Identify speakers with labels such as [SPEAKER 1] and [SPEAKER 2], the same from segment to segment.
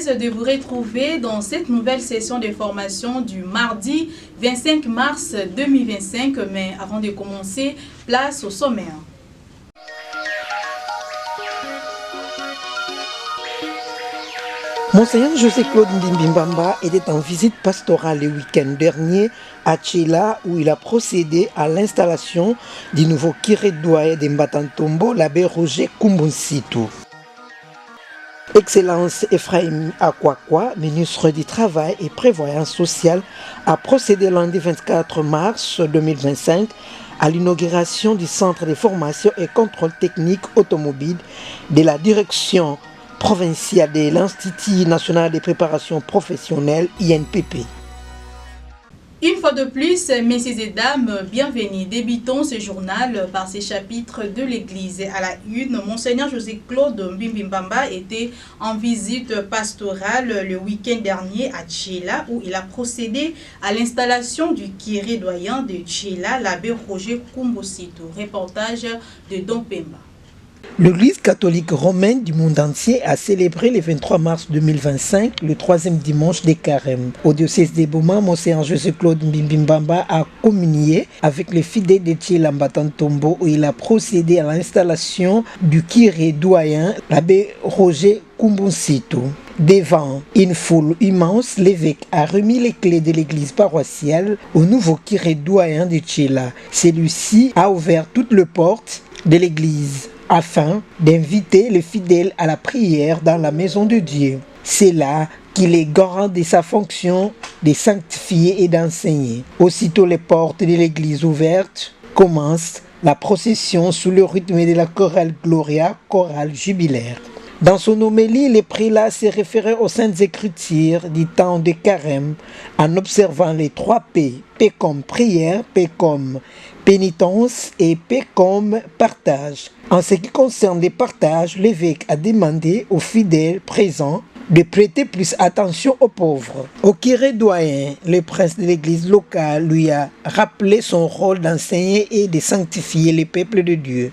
[SPEAKER 1] l'aise de vous retrouver dans cette nouvelle session de formation du mardi 25 mars 2025. Mais avant de commencer, place au sommaire.
[SPEAKER 2] Monseigneur José-Claude Mbimbamba était en visite pastorale le week-end dernier à Tchela où il a procédé à l'installation du nouveau curé doyen de Mbatantombo, l'abbé Roger Kumbunsitu. Excellence Ephraim Akwakwa, ministre du Travail et Prévoyance sociale, a procédé lundi 24 mars 2025 à l'inauguration du Centre de formation et contrôle technique automobile de la direction provinciale de l'Institut national de préparation professionnelle INPP.
[SPEAKER 1] Une fois de plus, messieurs et dames, bienvenue. Débutons ce journal par ces chapitres de l'Église. À la une, Monseigneur José-Claude Mbimbamba était en visite pastorale le week-end dernier à Tchela où il a procédé à l'installation du curé doyen de Tchela, l'abbé Roger Kumbunsitu. Reportage de Don Pemba.
[SPEAKER 2] L'Église catholique romaine du monde entier a célébré le 23 mars 2025 le troisième dimanche des Carême. Au diocèse de Boma, Monseigneur José-Claude Mbimbamba a communié avec les fidèles de Tchela Mbatantombo où il a procédé à l'installation du curé doyen, l'abbé Roger Kumbunsitu. Devant une foule immense, l'évêque a remis les clés de l'église paroissiale au nouveau curé doyen de Tchela. Celui-ci a ouvert toutes les portes de l'église afin d'inviter les fidèles à la prière dans la maison de Dieu. C'est là qu'il est garant de sa fonction de sanctifier et d'enseigner. Aussitôt les portes de l'église ouvertes, commence la procession sous le rythme de la chorale Gloria, chorale jubilaire. Dans son homélie, le prélat s'est référé aux saintes écritures du temps de Carême en observant les 3 P. P comme prière, P comme pénitence et P comme partage. En ce qui concerne les partages, l'évêque a demandé aux fidèles présents de prêter plus attention aux pauvres. Au curé doyen, le prince de l'église locale lui a rappelé son rôle d'enseigner et de sanctifier les peuples de Dieu,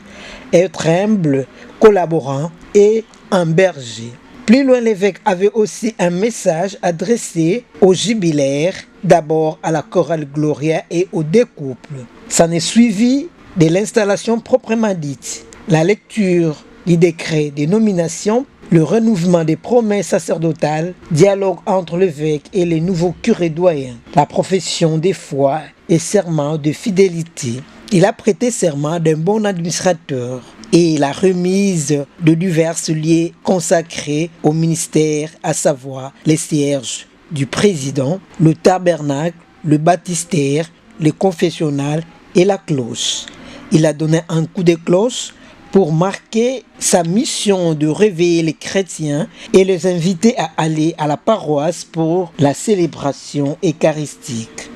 [SPEAKER 2] être humble, collaborant et un berger. Plus loin, l'évêque avait aussi un message adressé aux jubilaires, d'abord à la chorale Gloria et aux 2 couples. S'en est suivi de l'installation proprement dite, la lecture du décret de nomination, le renouvellement des promesses sacerdotales, dialogue entre l'évêque et les nouveaux curés doyens, la profession de foi et serment de fidélité. Il a prêté serment d'un bon administrateur et la remise de divers liens consacrés au ministère, à savoir les cierges du président, le tabernacle, le baptistère, le confessionnal et la cloche. Il a donné un coup de cloche pour marquer sa mission de réveiller les chrétiens et les inviter à aller à la paroisse pour la célébration eucharistique.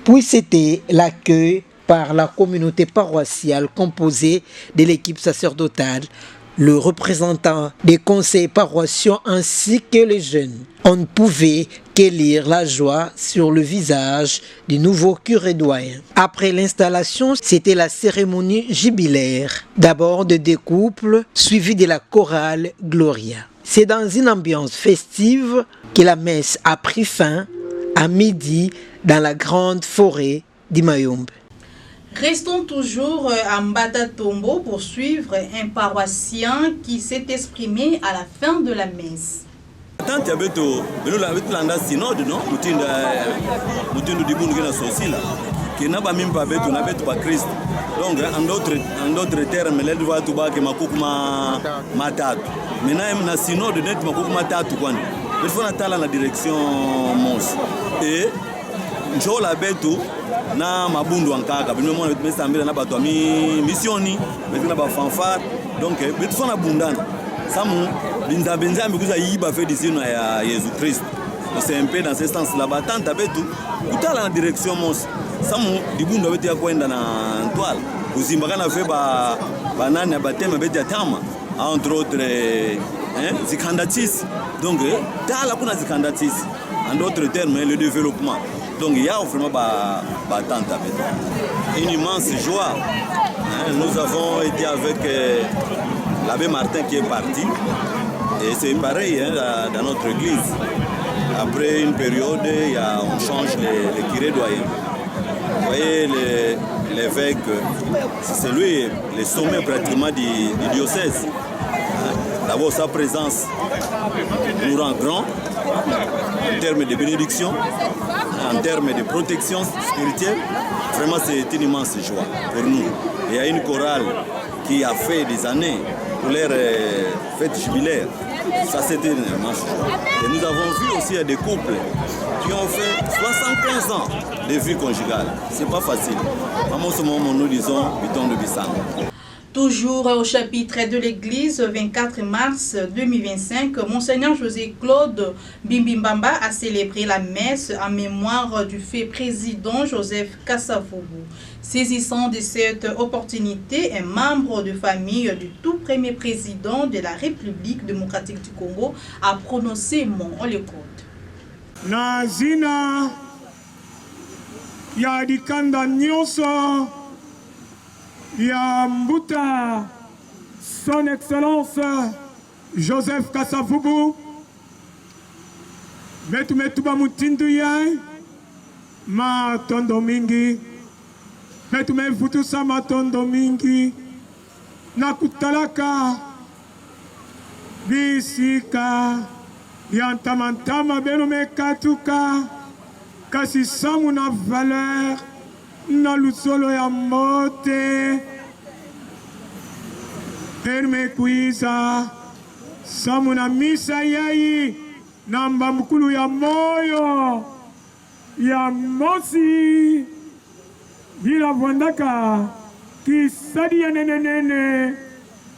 [SPEAKER 2] Puis c'était l'accueil par la communauté paroissiale composée de l'équipe sacerdotale, le représentant des conseils paroissiaux ainsi que les jeunes. On ne pouvait que lire la joie sur le visage du nouveau curé doyen. Après l'installation, c'était la cérémonie jubilaire. D'abord de 2 couples, suivi de la chorale Gloria. C'est dans une ambiance festive que la messe a pris fin à midi dans la grande forêt d'Imayombe.
[SPEAKER 1] Restons toujours à Mbatantombo pour suivre un paroissien qui s'est exprimé à la fin de la messe.
[SPEAKER 3] Donc, en d'autres termes, les deux tu vas que makukuma matatu. Maintenant, na synode net makukuma tatu kwani. Il faut natala la direction mons. Et njo la betu na mabundu ankaka. Bino mona mesa mbele na bato mi missioni, na ba fanfare. Donc, betu fona bundana. Samu binza benza mbikuza yiba fait d'ici na Jésus Christ. C'est un peu dans ce sens là bas tante betu utala la direction mons. Samu dibundu betu ya kwenda na toile. Uzimbakana fait banani abatema beti atama entre autres zikandatis Donc, dans la candidature, en d'autres termes, le développement. Donc, il y a vraiment une immense joie. Nous avons été avec l'abbé Martin qui est parti. Et c'est pareil dans notre église. Après une période, on change les curés doyens. Vous voyez, l'évêque, c'est lui, le sommet pratiquement du diocèse. D'abord, sa présence nous rend grand en termes de bénédiction, en termes de protection spirituelle. Vraiment, c'est une immense joie pour nous. Il y a une chorale qui a fait des années pour leur fête jubilaire. Ça, c'était une immense joie. Et nous avons vu aussi des couples qui ont fait 75 ans de vie conjugale. C'est pas facile. En ce moment, nous disons Biton de Bissang.
[SPEAKER 1] Toujours au chapitre de l'église, 24 mars 2025, Monseigneur José Claude Mbimbimbamba a célébré la messe en mémoire du fait président Joseph Kasavubu. Saisissant de cette opportunité, un membre de famille du tout premier président de la République démocratique du Congo a prononcé mon on l'écoute.
[SPEAKER 4] Nazina ya dikanda nyonso ya mbuta son excellence Joseph Kasavubu metu ba mutindu yai ma tondo mingi metu mefutu sama tondo mingi na kutalaka bisika yantamantama beno mekatuka kasi samu na valeur na lusolo ya mote perme kuiza samu na misa yai na mbamukulu ya moyo ya mosi bila vwandaka kisadi ya nenenene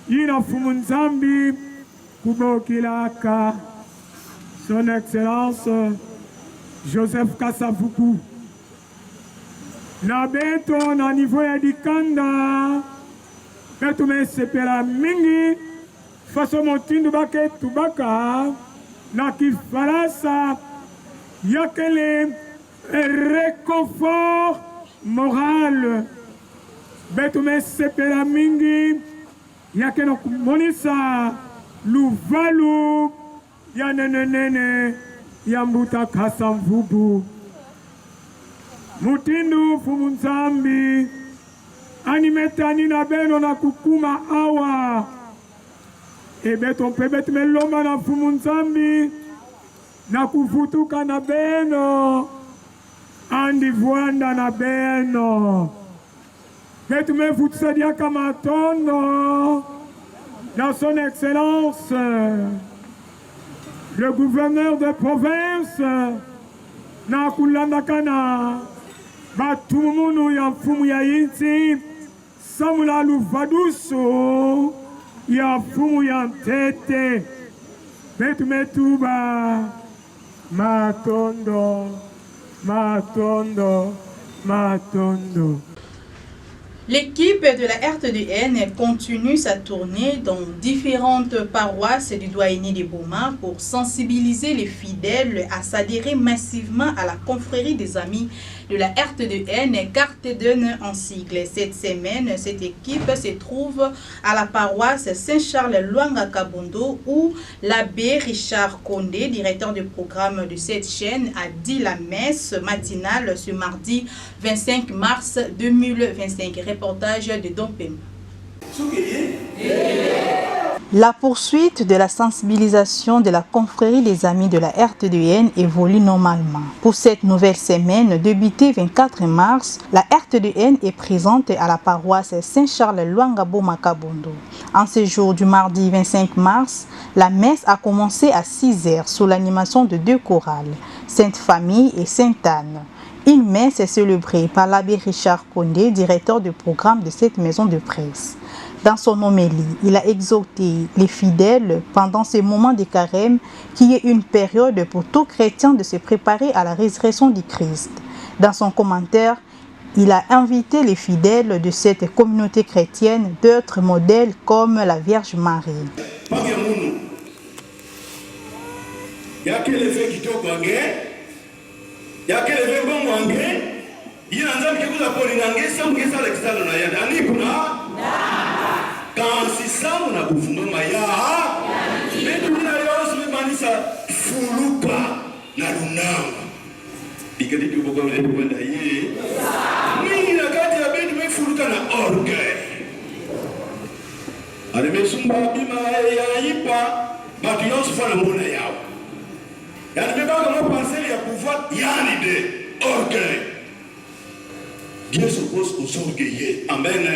[SPEAKER 4] yina fumunzambi kubokilaka Son Excellence Joseph Kasavubu na beto na niveau ya dikanda beto mesepela mingi faso motindu bake tubaka na kifarasa yakele réconfort moral beto mesepela mingi yakeno kumonisa luvalu ya nenenene ya mbuta Kasavubu mutindu fumunzambi animetani na beno na kukuma awa ebeto mpebetu meloma na fumunzambi na kufutuka na beno andi vuanda na beno betu mefutusa diaka matondo na son excellence le gouverneur de province na kulandakana batumunu ya mfumu ya inti samula luvaduso ya mfumu ya ntete betu metuba matondo matondo matondo.
[SPEAKER 1] L'équipe de la RTDN continue sa tournée dans différentes paroisses du doyenné des Boma pour sensibiliser les fidèles à s'adhérer massivement à la confrérie des amis de la RTDN, Carteden en sigle. Cette semaine, cette équipe se trouve à la paroisse Saint-Charles-Luanga-Kabondo où l'abbé Richard Condé, directeur du programme de cette chaîne, a dit la messe matinale ce mardi 25 mars 2025. Reportage de Dompem. La poursuite de la sensibilisation de la confrérie des amis de la RTDN évolue normalement. Pour cette nouvelle semaine, débutée 24 mars, la RTDN est présente à la paroisse Saint-Charles-Luanga-Boma-Kabondo. En ce jour du mardi 25 mars, la messe a commencé à 6h sous l'animation de deux chorales, Sainte Famille et Sainte Anne. Une messe est célébrée par l'abbé Richard Condé, directeur du programme de cette maison de presse. Dans son homélie, il a exhorté les fidèles pendant ce moment de carême qui est une période pour tout chrétien de se préparer à la résurrection du Christ. Dans son commentaire, il a invité les fidèles de cette communauté chrétienne d'être modèles comme la Vierge Marie.
[SPEAKER 5] yake levé kitoko ange yake levé bongo ange ina nzambe kikuza poli nange samu kesa alexander na yanda ani kuna kansi samu na kufumba ya betu mina yosu memanisa fulupa na lunanga ikati tuko kwa ndio kwenda yeye mimi na kati ya betu mefuluka na orgueil alimesumba bima ya ipa batu yosu fana mbona yao yani bebaka mo parcelle ya pouvoir yani de orgueil Dieu s'oppose aux orgueilleux amen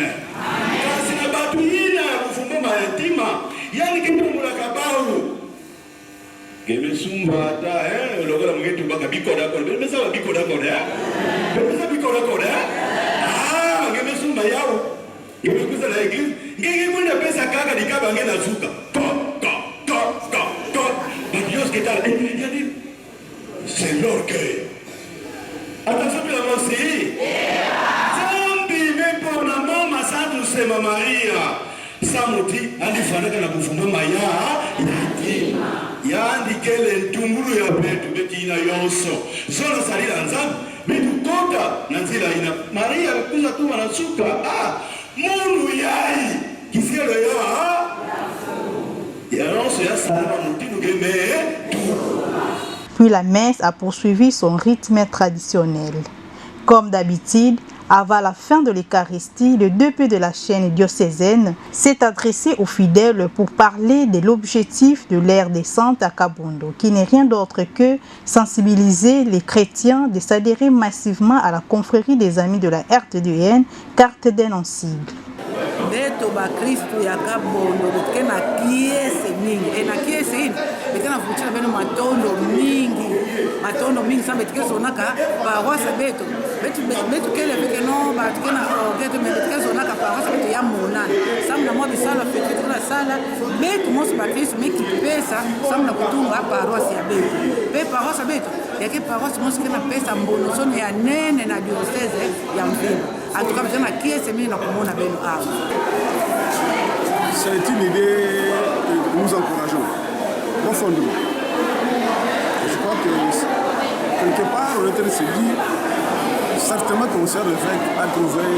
[SPEAKER 5] kasi na batu yina kufumba mayatima yani kitumula kabau gemesumba ta logola mgetu baka bikoda koda bemesa bikoda koda bemesa bikoda koda gemesumba yao gemekuza la église ngenge mwenda pesa kaka dikaba ngena zuka Dios que tal il a dit c'est l'orgueil attention bien avancé zambi mepo na mama sadu sema Maria samuti alifanaka na kufumba maya yandi kele ntungulu ya betu betina yonso zona salila nzambi betu kota na nzila ina Maria kuza tu wanasuka munu yai kisielo ya
[SPEAKER 1] Puis la messe a poursuivi son rythme traditionnel. Comme d'habitude, avant la fin de l'Eucharistie, le DP de la chaîne diocésaine s'est adressé aux fidèles pour parler de l'objectif de l'ère des saintes à Kabondo, qui n'est rien d'autre que sensibiliser les chrétiens de s'adhérer massivement à la confrérie des amis de la RTDN, carte dénoncible.
[SPEAKER 6] Beto ba Kristo ya Kabondo bekena kiese mingi na kiese hii bekena fuchina beno matondo mingi sambe tikeso naka paroisse beto kele bekeno ba tikena orgete me tikeso naka paroisse beto ya monana samna mwa bisala fete tuna sala beto mosi ba Kristo meki pesa samna kutunga paroisse ya beto be paroisse beto yake paroisse mosi kena pesa mbono zone ya nene na diocèse ya Mvimba. En tout cas, je suis mis dans le
[SPEAKER 7] c'est une idée que nous encourageons profondément. Je crois que quelque part, on est en train de se dire, certainement qu'on sert le fait à trouver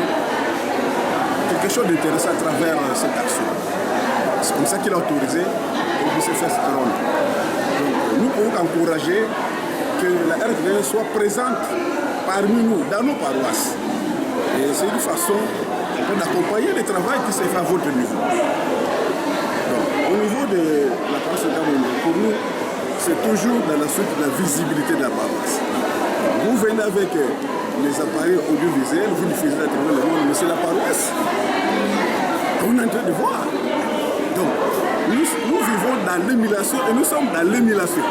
[SPEAKER 7] quelque chose d'intéressant à travers cette action. C'est comme ça qu'il a autorisé et qu'il s'est fait cette ronde. Donc, nous pouvons encourager que la RTDN soit présente parmi nous, dans nos paroisses. Et c'est une façon d'accompagner le travail qui se fait à votre niveau. Donc, au niveau de la paroisse de Kabondo, pour nous, c'est toujours dans la suite de la visibilité de la paroisse. Vous venez avec les appareils audiovisuels, vous diffusez à travers le monde, mais c'est la paroisse. On est en train de voir. Donc, nous vivons dans l'émulation et nous sommes dans l'émulation.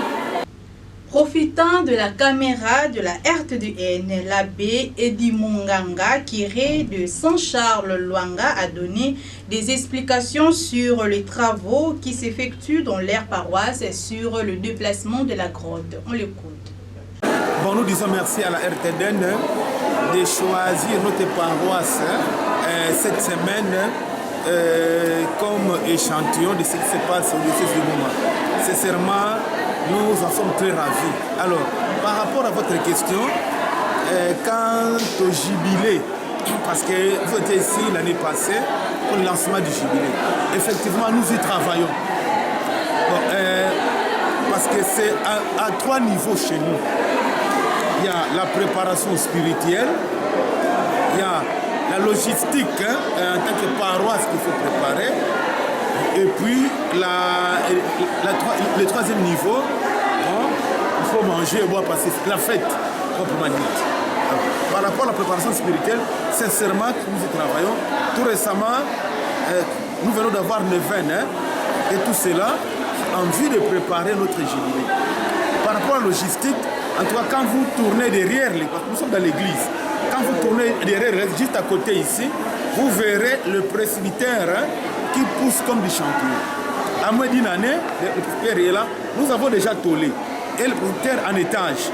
[SPEAKER 1] Profitant de la caméra de la RTDN, l'abbé Edi Munganga, curé de Saint-Charles Luanga, a donné des explications sur les travaux qui s'effectuent dans l'aire paroisse et sur le déplacement de la grotte. On l'écoute.
[SPEAKER 8] Bon, nous disons merci à la RTDN de choisir notre paroisse cette semaine comme échantillon de ce qui se passe au diocèse de Boma. Sincèrement, nous en sommes très ravis. Alors, par rapport à votre question, quant au jubilé, parce que vous étiez ici l'année passée pour le lancement du jubilé, effectivement, nous y travaillons. Bon, parce que c'est à trois niveaux chez nous. Il y a la préparation spirituelle, il y a la logistique en tant que paroisse qu'il faut préparer, et puis le troisième niveau, il faut manger et boire parce que c'est la fête proprement dite. Par rapport à la préparation spirituelle, sincèrement, nous y travaillons. Tout récemment, nous venons d'avoir Neuvaine et tout cela en vue de préparer notre jubilé. Par rapport à la logistique, en tout cas, quand vous tournez derrière, parce que nous sommes dans l'église, quand vous tournez derrière, juste à côté ici, vous verrez le presbytère qui pousse comme des champignons. À moins d'une année, le presbytère est là, nous avons déjà tollé. Et le presbytère en étage.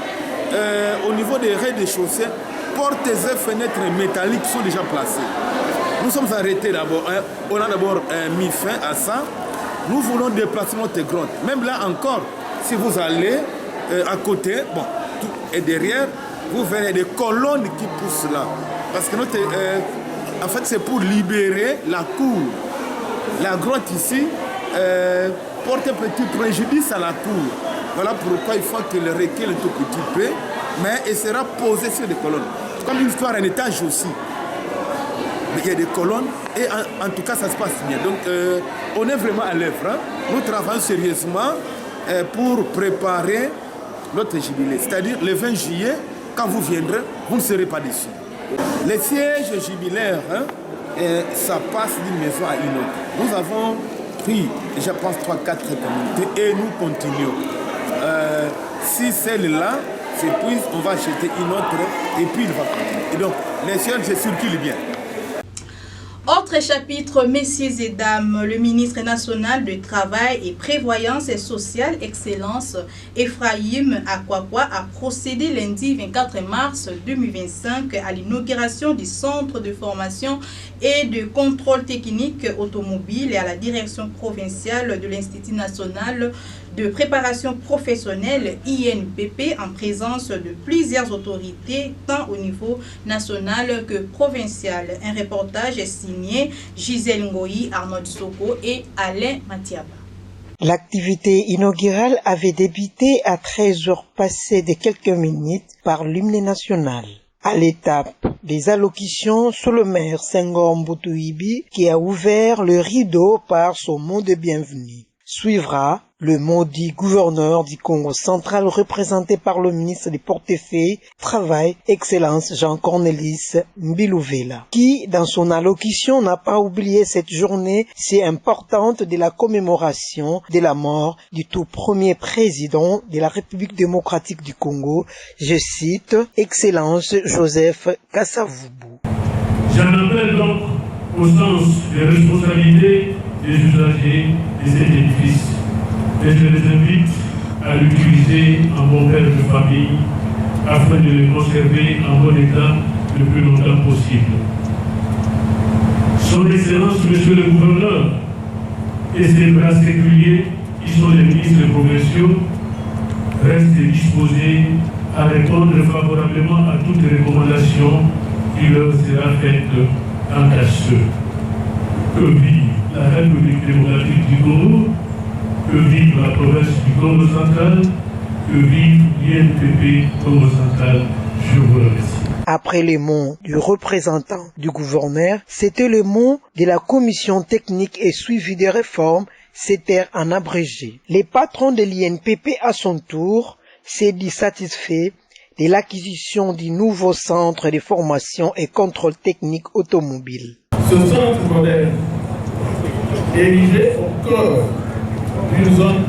[SPEAKER 8] Au niveau des rez-de-chaussée, portes et fenêtres métalliques sont déjà placées. Nous sommes arrêtés d'abord. On a d'abord mis fin à ça. Nous voulons déplacer notre grotte. Même là encore, si vous allez à côté, bon, tout, et derrière, vous verrez des colonnes qui poussent là. Parce que en fait, c'est pour libérer la cour. La grotte ici porte un petit préjudice à la cour. Voilà pourquoi il faut qu'elle recule un tout petit peu, mais elle sera posée sur des colonnes. Comme une histoire, un étage aussi. Il y a des colonnes et en tout cas, ça se passe bien. Donc, on est vraiment à l'œuvre. Hein. Nous travaillons sérieusement pour préparer notre jubilé. C'est-à-dire le 20 juillet, quand vous viendrez, vous ne serez pas déçus. Les sièges jubilaires, hein, ça passe d'une maison à une autre. Nous avons pris, je pense, 3-4 communautés et nous continuons. Si celle-là s'épuise, on va acheter une autre et puis il va continuer. Et donc, les sièges circulent bien.
[SPEAKER 1] Autre chapitre, messieurs et dames, le ministre national du Travail et Prévoyance sociale, Excellence Ephraim Akwakwa, a procédé lundi 24 mars 2025 à l'inauguration du centre de formation et de contrôle technique automobile et à la direction provinciale de l'Institut national de préparation professionnelle INPP en présence de plusieurs autorités tant au niveau national que provincial. Un reportage est signé Gisèle Ngoyi, Arnaud Soko et Alain Matiaba.
[SPEAKER 2] L'activité inaugurale avait débuté à 13 heures passées de quelques minutes par l'hymne national. À l'étape des allocutions, sous le maire Senghor Mbutouibi qui a ouvert le rideau par son mot de bienvenue. Suivra le mot du gouverneur du Congo central représenté par le ministre des Portefeuilles, Travail, Excellence Jean-Cornelis Mbilouvela, qui, dans son allocution, n'a pas oublié cette journée si importante de la commémoration de la mort du tout premier président de la République démocratique du Congo, je cite, Excellence Joseph Kasavubu.
[SPEAKER 4] J'en appelle donc au sens des responsabilités des usagers de cet édifice et je les invite à l'utiliser en bon père de famille afin de le conserver en bon état le plus longtemps possible. Son Excellence, Monsieur le Gouverneur, et ses bras réguliers, qui sont les ministres provinciaux, restent disposés à répondre favorablement à toutes les recommandations qui leur sera faite en casseux. Que vive la République démocratique du Congo, que vive la province du Congo central, que vive l'INPP Congo central. Je vous remercie.
[SPEAKER 2] Après les mots du représentant du gouverneur, c'était le mot de la commission technique et suivi des réformes, c'était en abrégé. Les patrons de l'INPP à son tour s'est dit satisfait de l'acquisition du nouveau centre de formation et contrôle technique automobile.
[SPEAKER 4] Ce centre moderne, érigé au cœur d'une zone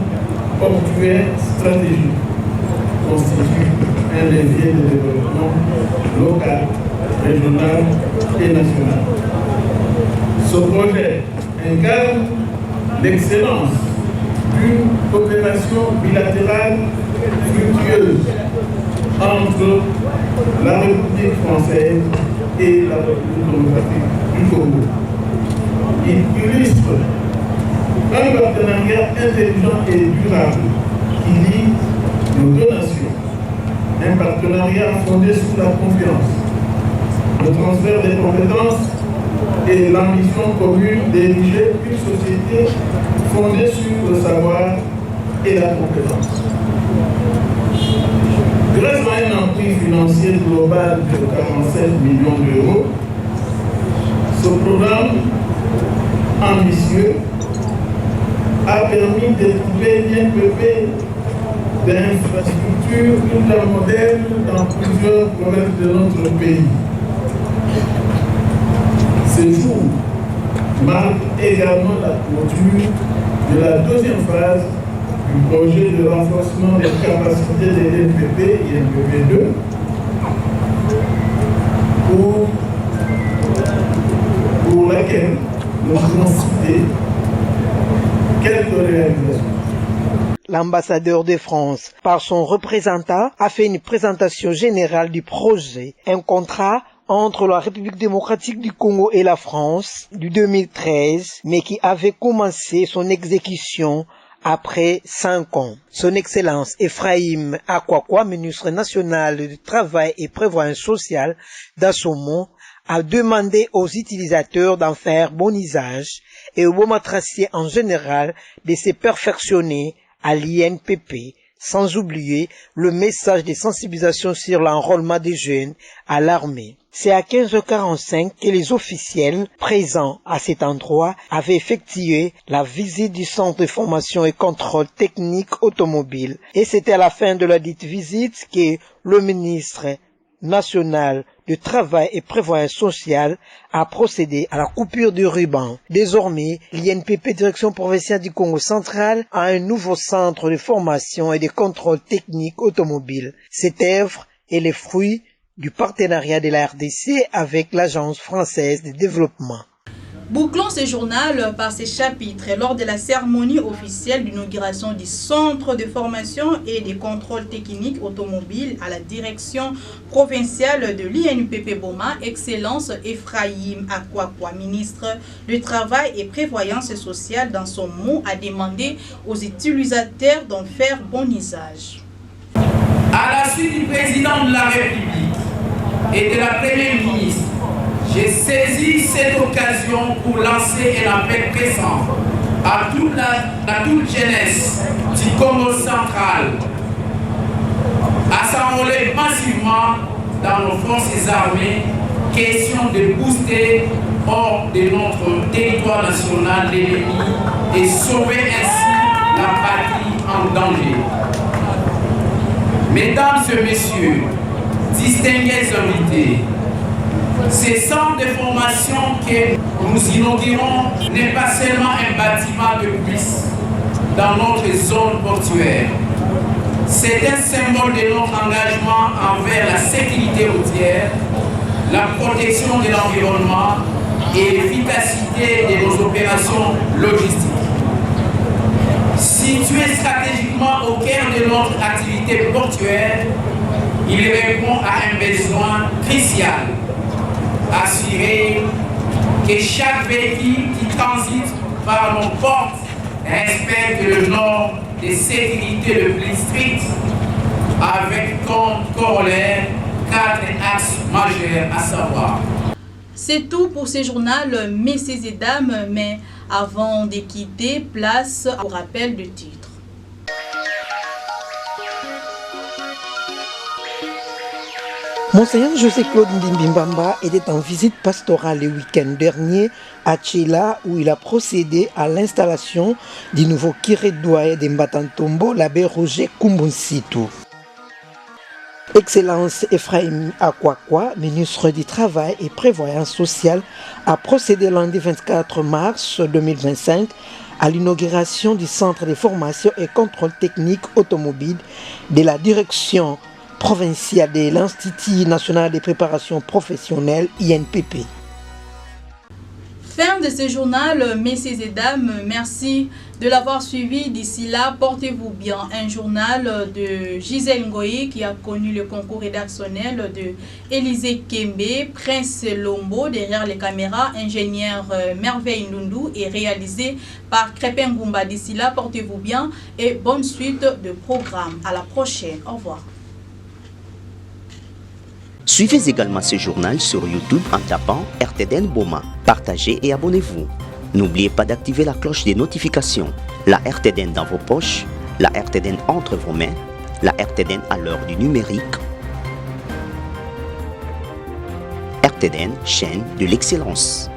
[SPEAKER 4] portuaire stratégique, constitue un levier de développement local, régional et national. Ce projet incarne l'excellence d'une coopération bilatérale fructueuse entre la République française et la République démocratique du Congo. Il illustre un partenariat intelligent et durable qui lie nos deux nations. Un partenariat fondé sur la confiance, le transfert des compétences et l'ambition commune d'ériger une société fondée sur le savoir et la compétence. Grâce à un emprunt financier global de 47 millions d'euros, ce programme ambitieux a permis d'équiper l'INPP d'infrastructures ultramodernes dans plusieurs provinces de notre pays. Ce jour marque également la clôture de la deuxième phase du projet de renforcement des capacités de l'INPP et INPP 2 pour laquelle nous pouvons citer quelques réalisations.
[SPEAKER 2] L'ambassadeur de France, par son représentant, a fait une présentation générale du projet, un contrat entre la République démocratique du Congo et la France du 2013, mais qui avait commencé son exécution après 5 ans. Son Excellence Ephraim Akwakwa, ministre national du Travail et Prévoyance sociale d'Assomo, a demandé aux utilisateurs d'en faire bon usage et aux bomatraciers en général de se perfectionner à l'INPP, sans oublier le message de sensibilisation sur l'enrôlement des jeunes à l'armée. C'est à 15h45 que les officiels présents à cet endroit avaient effectué la visite du centre de formation et contrôle technique automobile. Et c'était à la fin de la dite visite que le ministre national du Travail et Prévoyance sociale a procédé à la coupure du ruban. Désormais, l'INPP Direction provinciale du Congo central a un nouveau centre de formation et de contrôle technique automobile. Cette œuvre est le fruit du partenariat de la RDC avec l'Agence française de développement.
[SPEAKER 1] Bouclons ce journal par ces chapitres lors de la cérémonie officielle d'inauguration du centre de formation et de contrôle technique automobile à la direction provinciale de l'INPP Boma. Excellence Ephraim Akwakwa, ministre du Travail et Prévoyance sociale, dans son mot, a demandé aux utilisateurs d'en faire bon usage.
[SPEAKER 9] À la suite du président de la République et de la première ministre, j'ai saisi cette occasion pour lancer un appel pressant à toute jeunesse du Congo central à s'enrôler massivement dans nos forces armées, question de booster hors de notre territoire national l'ennemi et sauver ainsi la patrie en danger. Mesdames et messieurs, distingués invités, ce centre de formation que nous inaugurons n'est pas seulement un bâtiment de plus dans notre zone portuaire. C'est un symbole de notre engagement envers la sécurité routière, la protection de l'environnement et l'efficacité de nos opérations logistiques. Situé stratégiquement au cœur de notre activité portuaire, il répond à un besoin crucial. Assurer que chaque véhicule qui transite par nos portes respecte le norme de sécurité le plus strict, avec comme corollaire 4 axes majeurs à savoir.
[SPEAKER 1] C'est tout pour ce journal, messieurs et dames, mais avant de quitter, place au rappel de titre.
[SPEAKER 2] Monseigneur José-Claude Mbimbimbamba était en visite pastorale le week-end dernier à Tchela, où il a procédé à l'installation du nouveau curé doyen de Mbatantombo, l'abbé Roger Kumbunsitu. Excellence Ephraim Akwakwa, ministre du Travail et Prévoyance sociale, a procédé lundi 24 mars 2025 à l'inauguration du centre de formation et contrôle technique automobile de la direction provinciale de l'Institut national de préparation professionnelle INPP.
[SPEAKER 1] Fin de ce journal, messieurs et dames, merci de l'avoir suivi. D'ici là, portez-vous bien. Un journal de Gisèle Ngoyi qui a connu le concours rédactionnel de Élisée Kembe, Prince Lombo derrière les caméras, ingénieur Merveille Ndundu et réalisé par Crépin Goumba. D'ici là, portez-vous bien et bonne suite de programme. À la prochaine. Au revoir.
[SPEAKER 10] Suivez également ce journal sur YouTube en tapant RTDN Boma. Partagez et abonnez-vous. N'oubliez pas d'activer la cloche des notifications. La RTDN dans vos poches, la RTDN entre vos mains, la RTDN à l'heure du numérique. RTDN, chaîne de l'excellence.